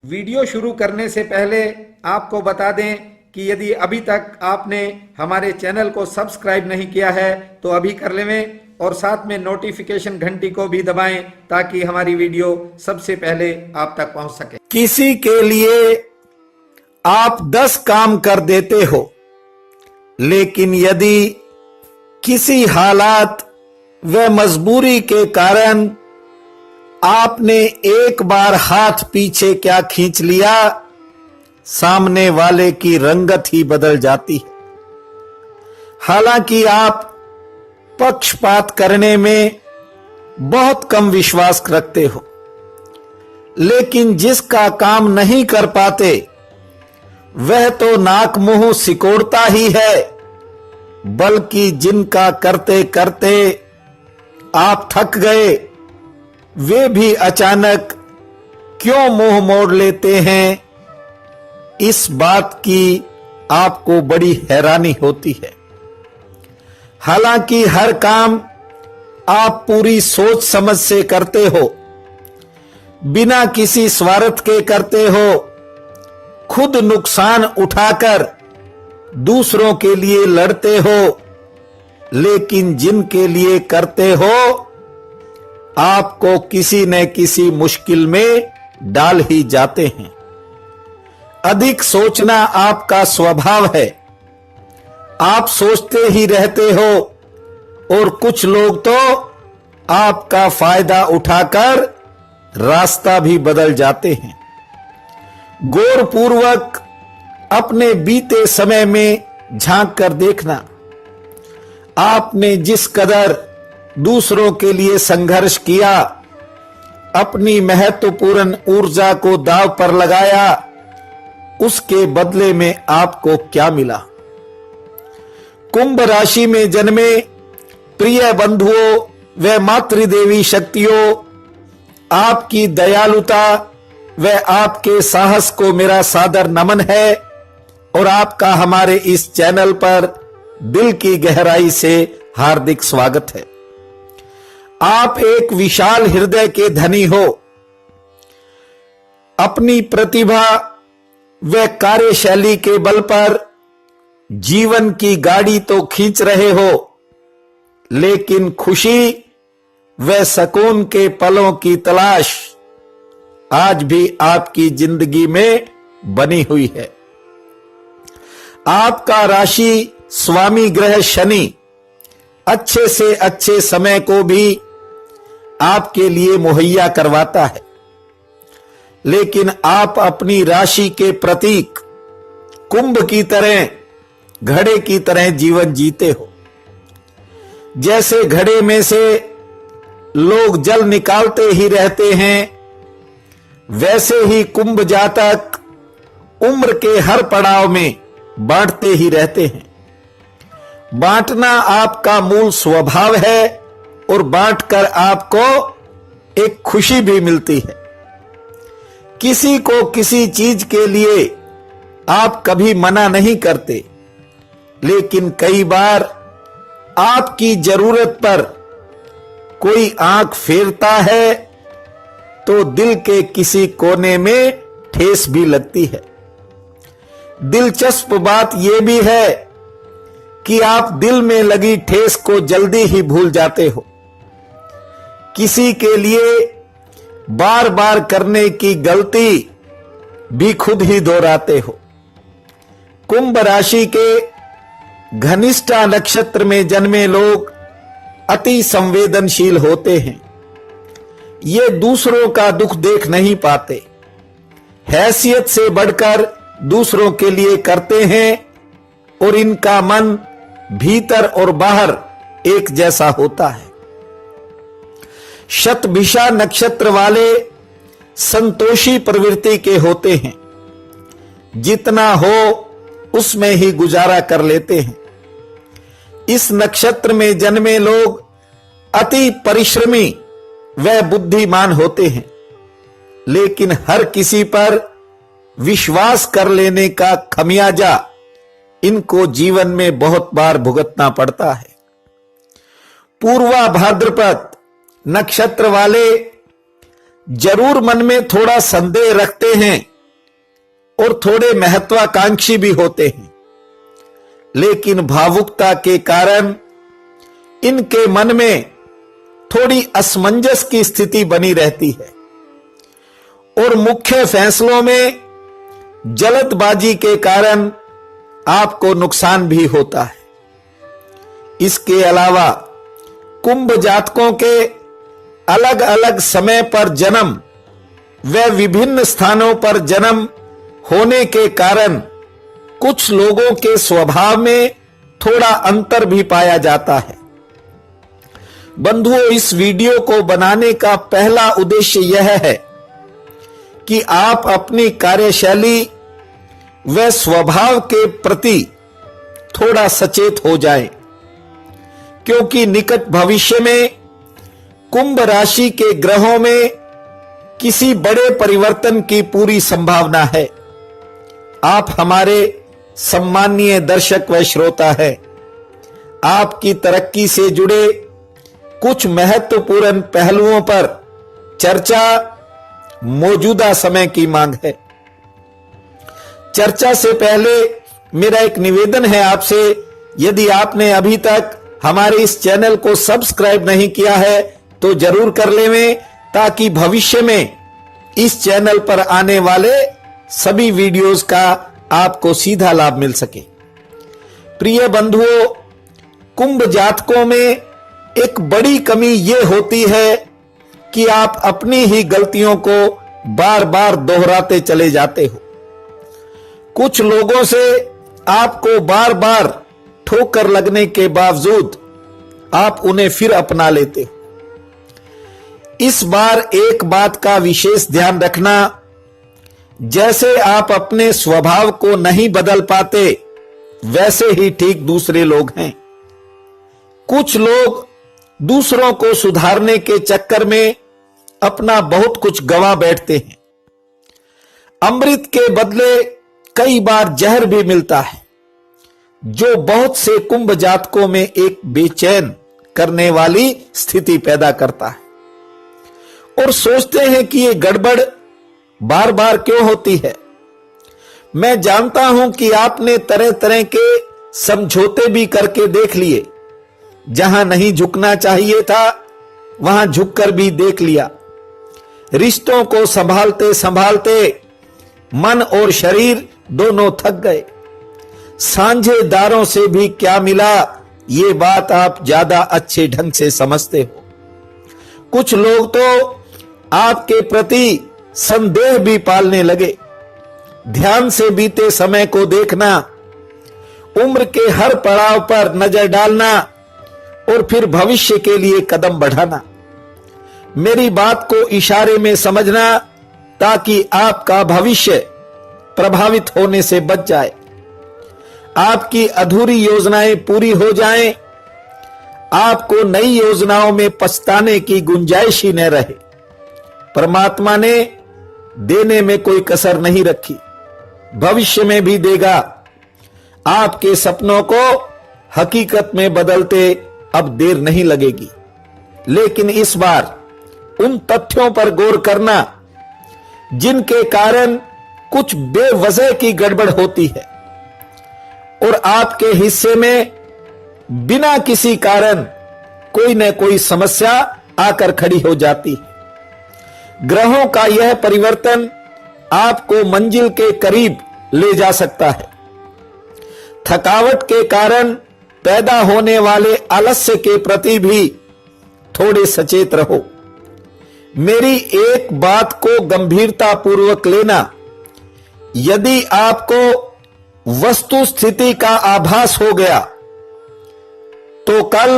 Video शुरू करने से पहले आपको बता दें कि यदि अभी तक आपने हमारे चैनल को सब्सक्राइब नहीं किया है तो अभी कर लें और साथ में नोटिफिकेशन घंटी को भी दबाएं ताकि हमारी वीडियो सबसे पहले आप तक पहुंच सके। किसी के लिए आप 10 काम कर देते हो, लेकिन यदि किसी हालात व मजबूरी के कारण आपने एक बार हाथ पीछे क्या खींच लिया, सामने वाले की रंगत ही बदल जाती है। हालांकि आप पक्षपात करने में बहुत कम विश्वास रखते हो, लेकिन जिसका काम नहीं कर पाते वह तो नाक मुंह सिकोड़ता ही है, बल्कि जिनका करते करते आप थक गए वे भी अचानक क्यों मुंह मोड़ लेते हैं, इस बात की आपको बड़ी हैरानी होती है। हालांकि हर काम आप पूरी सोच समझ से करते हो, बिना किसी स्वार्थ के करते हो, खुद नुकसान उठाकर दूसरों के लिए लड़ते हो, लेकिन जिनके लिए करते हो आपको किसी न किसी मुश्किल में डाल ही जाते हैं। अधिक सोचना आपका स्वभाव है, आप सोचते ही रहते हो और कुछ लोग तो आपका फायदा उठाकर रास्ता भी बदल जाते हैं। गौरपूर्वक अपने बीते समय में झांक कर देखना, आपने जिस कदर दूसरों के लिए संघर्ष किया, अपनी महत्वपूर्ण ऊर्जा को दांव पर लगाया, उसके बदले में आपको क्या मिला। कुंभ राशि में जन्मे प्रिय बंधुओं व मातृदेवी शक्तियों, आपकी दयालुता व आपके साहस को मेरा सादर नमन है और आपका हमारे इस चैनल पर दिल की गहराई से हार्दिक स्वागत है। आप एक विशाल हृदय के धनी हो, अपनी प्रतिभा व कार्यशैली के बल पर जीवन की गाड़ी तो खींच रहे हो, लेकिन खुशी व सुकून के पलों की तलाश आज भी आपकी जिंदगी में बनी हुई है। आपका राशि स्वामी ग्रह शनि अच्छे से अच्छे समय को भी आपके लिए मुहैया करवाता है, लेकिन आप अपनी राशि के प्रतीक कुंभ की तरह, घड़े की तरह जीवन जीते हो। जैसे घड़े में से लोग जल निकालते ही रहते हैं, वैसे ही कुंभ जातक उम्र के हर पड़ाव में बांटते ही रहते हैं। बांटना आपका मूल स्वभाव है और बांटकर आपको एक खुशी भी मिलती है। किसी को किसी चीज के लिए आप कभी मना नहीं करते, लेकिन कई बार आपकी जरूरत पर कोई आंख फेरता है तो दिल के किसी कोने में ठेस भी लगती है। दिलचस्प बात यह भी है कि आप दिल में लगी ठेस को जल्दी ही भूल जाते हो। किसी के लिए बार बार करने की गलती भी खुद ही दोहराते हो। कुंभ राशि के घनिष्ठा नक्षत्र में जन्मे लोग अति संवेदनशील होते हैं। ये दूसरों का दुख देख नहीं पाते, हैसियत से बढ़कर दूसरों के लिए करते हैं और इनका मन भीतर और बाहर एक जैसा होता है। शतभिषा नक्षत्र वाले संतोषी प्रवृत्ति के होते हैं, जितना हो उसमें ही गुजारा कर लेते हैं। इस नक्षत्र में जन्मे लोग अति परिश्रमी व बुद्धिमान होते हैं, लेकिन हर किसी पर विश्वास कर लेने का खमियाजा इनको जीवन में बहुत बार भुगतना पड़ता है। पूर्वा भाद्रपद नक्षत्र वाले जरूर मन में थोड़ा संदेह रखते हैं और थोड़े महत्वाकांक्षी भी होते हैं, लेकिन भावुकता के कारण इनके मन में थोड़ी असमंजस की स्थिति बनी रहती है और मुख्य फैसलों में जल्दबाजी के कारण आपको नुकसान भी होता है। इसके अलावा कुंभ जातकों के अलग अलग समय पर जन्म व विभिन्न स्थानों पर जन्म होने के कारण कुछ लोगों के स्वभाव में थोड़ा अंतर भी पाया जाता है। बंधुओं, इस वीडियो को बनाने का पहला उद्देश्य यह है कि आप अपनी कार्यशैली व स्वभाव के प्रति थोड़ा सचेत हो जाएं, क्योंकि निकट भविष्य में कुंभ राशि के ग्रहों में किसी बड़े परिवर्तन की पूरी संभावना है। आप हमारे सम्माननीय दर्शक व श्रोता हैं। आपकी तरक्की से जुड़े कुछ महत्वपूर्ण पहलुओं पर चर्चा मौजूदा समय की मांग है। चर्चा से पहले मेरा एक निवेदन है आपसे, यदि आपने अभी तक हमारे इस चैनल को सब्सक्राइब नहीं किया है तो जरूर कर लें, ताकि भविष्य में इस चैनल पर आने वाले सभी वीडियोस का आपको सीधा लाभ मिल सके। प्रिय बंधुओं, कुंभ जातकों में एक बड़ी कमी यह होती है कि आप अपनी ही गलतियों को बार बार दोहराते चले जाते हो। कुछ लोगों से आपको बार बार ठोकर लगने के बावजूद आप उन्हें फिर अपना लेते हो। इस बार एक बात का विशेष ध्यान रखना, जैसे आप अपने स्वभाव को नहीं बदल पाते वैसे ही ठीक दूसरे लोग हैं। कुछ लोग दूसरों को सुधारने के चक्कर में अपना बहुत कुछ गंवा बैठते हैं। अमृत के बदले कई बार जहर भी मिलता है, जो बहुत से कुंभ जातकों में एक बेचैन करने वाली स्थिति पैदा करता है और सोचते हैं कि ये गड़बड़ बार बार क्यों होती है। मैं जानता हूं कि आपने तरह तरह के समझौते भी करके देख लिए, जहां नहीं झुकना चाहिए था वहां झुककर भी देख लिया। रिश्तों को संभालते संभालते मन और शरीर दोनों थक गए। साझेदारों से भी क्या मिला, ये बात आप ज्यादा अच्छे ढंग से समझते हो। कुछ लोग तो आपके प्रति संदेह भी पालने लगे। ध्यान से बीते समय को देखना, उम्र के हर पड़ाव पर नजर डालना और फिर भविष्य के लिए कदम बढ़ाना। मेरी बात को इशारे में समझना, ताकि आपका भविष्य प्रभावित होने से बच जाए, आपकी अधूरी योजनाएं पूरी हो जाएं, आपको नई योजनाओं में पछताने की गुंजाइश ही न रहे। परमात्मा ने देने में कोई कसर नहीं रखी, भविष्य में भी देगा। आपके सपनों को हकीकत में बदलते अब देर नहीं लगेगी। लेकिन इस बार उन तथ्यों पर गौर करना जिनके कारण कुछ बेवजह की गड़बड़ होती है और आपके हिस्से में बिना किसी कारण कोई न कोई समस्या आकर खड़ी हो जाती है। ग्रहों का यह परिवर्तन आपको मंजिल के करीब ले जा सकता है। थकावट के कारण पैदा होने वाले आलस्य के प्रति भी थोड़े सचेत रहो। मेरी एक बात को गंभीरता पूर्वक लेना, यदि आपको वस्तु स्थिति का आभास हो गया तो कल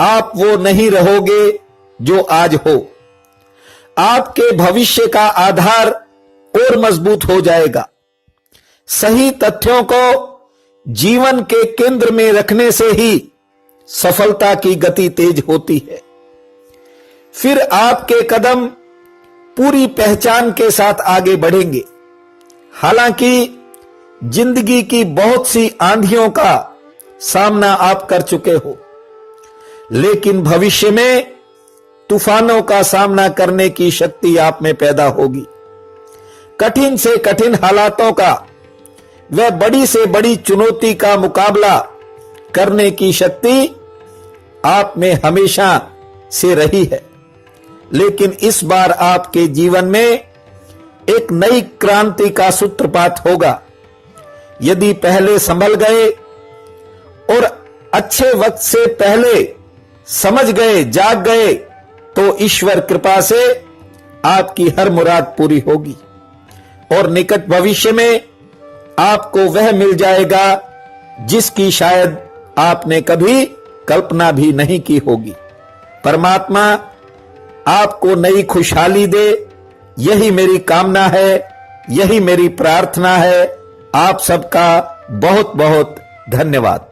आप वो नहीं रहोगे जो आज हो। आपके भविष्य का आधार और मजबूत हो जाएगा। सही तथ्यों को जीवन के केंद्र में रखने से ही सफलता की गति तेज होती है। फिर आपके कदम पूरी पहचान के साथ आगे बढ़ेंगे। हालांकि जिंदगी की बहुत सी आंधियों का सामना आप कर चुके हो, लेकिन भविष्य में तूफानों का सामना करने की शक्ति आप में पैदा होगी। कठिन से कठिन हालातों का व बड़ी से बड़ी चुनौती का मुकाबला करने की शक्ति आप में हमेशा से रही है। लेकिन इस बार आपके जीवन में एक नई क्रांति का सूत्रपात होगा। यदि पहले संभल गए और अच्छे वक्त से पहले समझ गए, जाग गए, तो ईश्वर कृपा से आपकी हर मुराद पूरी होगी और निकट भविष्य में आपको वह मिल जाएगा जिसकी शायद आपने कभी कल्पना भी नहीं की होगी। परमात्मा आपको नई खुशहाली दे, यही मेरी कामना है, यही मेरी प्रार्थना है। आप सबका बहुत बहुत धन्यवाद।